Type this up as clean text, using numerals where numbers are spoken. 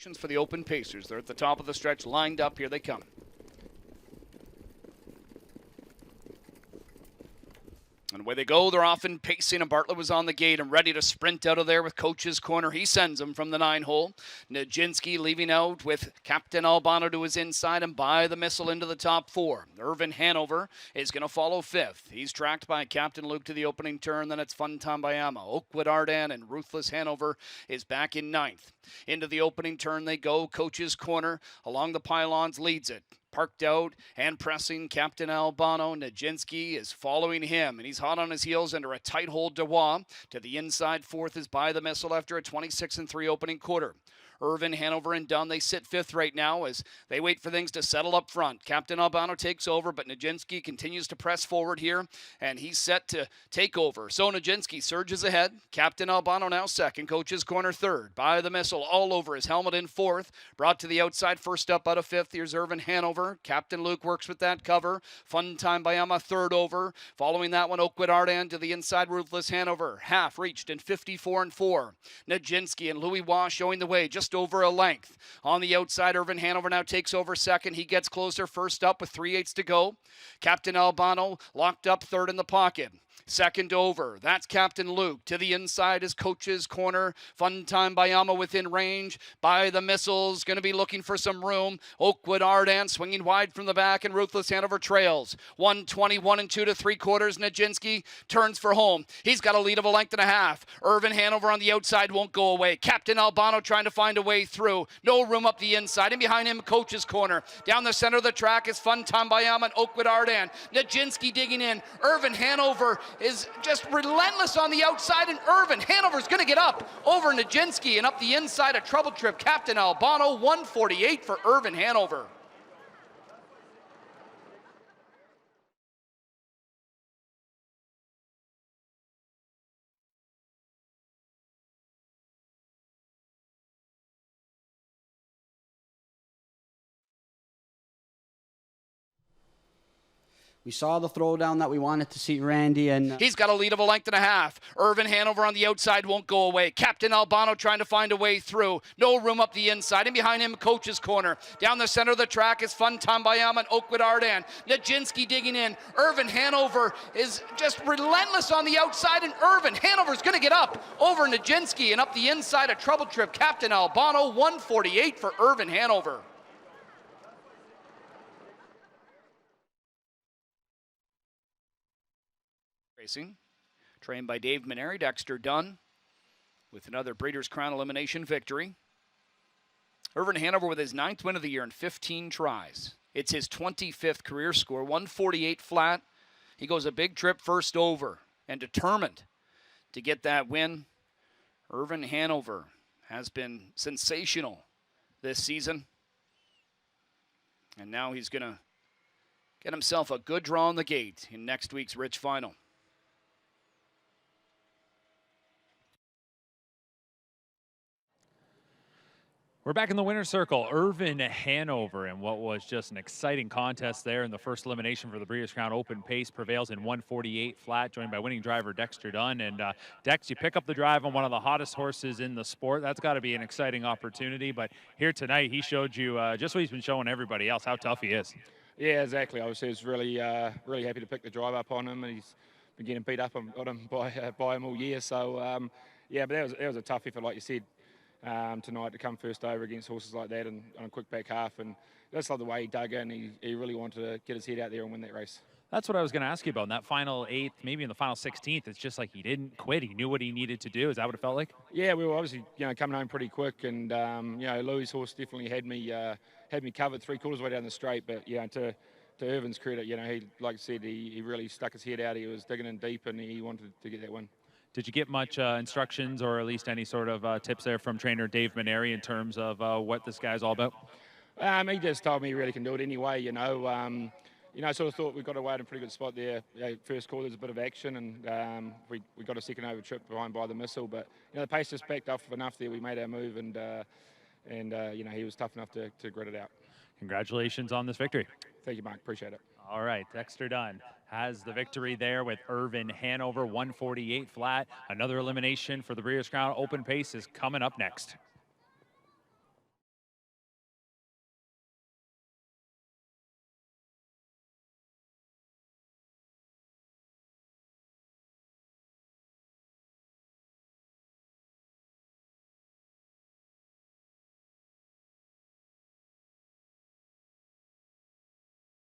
For the open pacers. They're at the top of the stretch, lined up. Here they come. And away they go. They're often pacing, and Bartlett was on the gate and ready to sprint out of there with Coach's Corner. He sends them from the 9-hole. Nijinsky leaving out with Captain Albano to his inside and by the missile into the top 4. Irvin Hanover is going to follow 5th. He's tracked by Captain Luke to the opening turn. Then it's Fun Tambayama. Oakwood Ardan and Ruthless Hanover is back in 9th. Into the opening turn they go. Coach's Corner along the pylons leads it. Parked out and pressing Captain Albano. Nijinsky is following him, and he's hot on his heels under a tight hold. Dewa to the inside. 4th is by the missile after a 26-3 opening quarter. Irvin, Hanover, and Dunn, they sit 5th right now as they wait for things to settle up front. Captain Albano takes over, but Nijinsky continues to press forward here, and he's set to take over. So Nijinsky surges ahead. Captain Albano now 2nd. Coach's Corner 3rd. By the missile all over his helmet in 4th. Brought to the outside, first up out of 5th. Here's Irvin Hanover. Captain Luke works with that cover. Fun Time by Emma, 3rd over. Following that one, Oakwood Ardan to the inside. Ruthless Hanover. Half reached in 54-4. Nijinsky and Louis Waugh showing the way just over a length. On the outside, Irvin Hanover now takes over 2nd. He gets closer, first up with 3/8 to go. Captain Albano locked up 3rd in the pocket. 2nd over. That's Captain Luke. To the inside is Coach's Corner. Fun Time by Yama within range. By the missiles. Going to be looking for some room. Oakwood Ardan swinging wide from the back, and Ruthless Hanover trails. 1:21 2 3/4. Nijinsky turns for home. He's got a lead of a length and a half. Irvin Hanover on the outside won't go away. Captain Albano trying to find a way through. No room up the inside. And behind him, Coach's Corner. Down the center of the track is Fun Time by Yama and Oakwood Ardan. Nijinsky digging in. Irvin Hanover is just relentless on the outside, and Irvin Hanover's going to get up over Nijinsky, and up the inside, a trouble trip. Captain Albano, 148 for Irvin Hanover. We saw the throwdown that we wanted to see, Randy, and he's got a lead of a length and a half. Irvin Hanover on the outside won't go away. Captain Albano trying to find a way through. No room up the inside, and behind him, Coach's Corner. Down the center of the track is Fun Tambayama and Oakwood Ardan. Nijinsky digging in. Irvin Hanover is just relentless on the outside, and Irvin Hanover's going to get up over Nijinsky, and up the inside, a trouble trip. Captain Albano, 148 for Irvin Hanover. Racing, trained by Dave Maneri. Dexter Dunn with another Breeders' Crown elimination victory. Irvin Hanover with his 9th win of the year in 15 tries. It's his 25th career score, 148 flat. He goes a big trip first over and determined to get that win. Irvin Hanover has been sensational this season. And now he's going to get himself a good draw on the gate in next week's Rich Final. We're back in the winner's circle. Irvin Hanover, and what was just an exciting contest there in the first elimination for the Breeders' Crown Open Pace, prevails in 148 flat, joined by winning driver Dexter Dunn. And Dex, you pick up the drive on one of the hottest horses in the sport. That's got to be an exciting opportunity. But here tonight, he showed you just what he's been showing everybody else, how tough he is. Yeah, exactly. Obviously, I was really happy to pick the drive up on him, and he's been getting beat up on him by him all year. So yeah, but that was a tough effort, like you said. Tonight to come first over against horses like that and on a quick back half, and that's like the way he dug in. He really wanted to get his head out there and win that race. That's what I was going to ask you about. In that final 8th, maybe in the final 16th, it's just like he didn't quit. He knew what he needed to do. Is that what it felt like? Yeah, we were obviously coming home pretty quick, and Louis' horse definitely had me covered 3/4 way down the straight. But to Irvin's credit, he, like I said, he really stuck his head out. He was digging in deep, and he wanted to get that win. Did you get much instructions or at least any sort of tips there from trainer Dave Maneri in terms of what this guy's all about? He just told me he really can do it anyway, I sort of thought we got away in a pretty good spot there. First call, there's a bit of action, and we got a second over trip behind by the missile. But the pace just backed off enough there. We made our move, and he was tough enough to grit it out. Congratulations on this victory. Thank you, Mark. Appreciate it. All right, Dexter Dunn has the victory there with Irvin Hanover, 148 flat. Another elimination for the Breeders' Crown Open Pace is coming up next.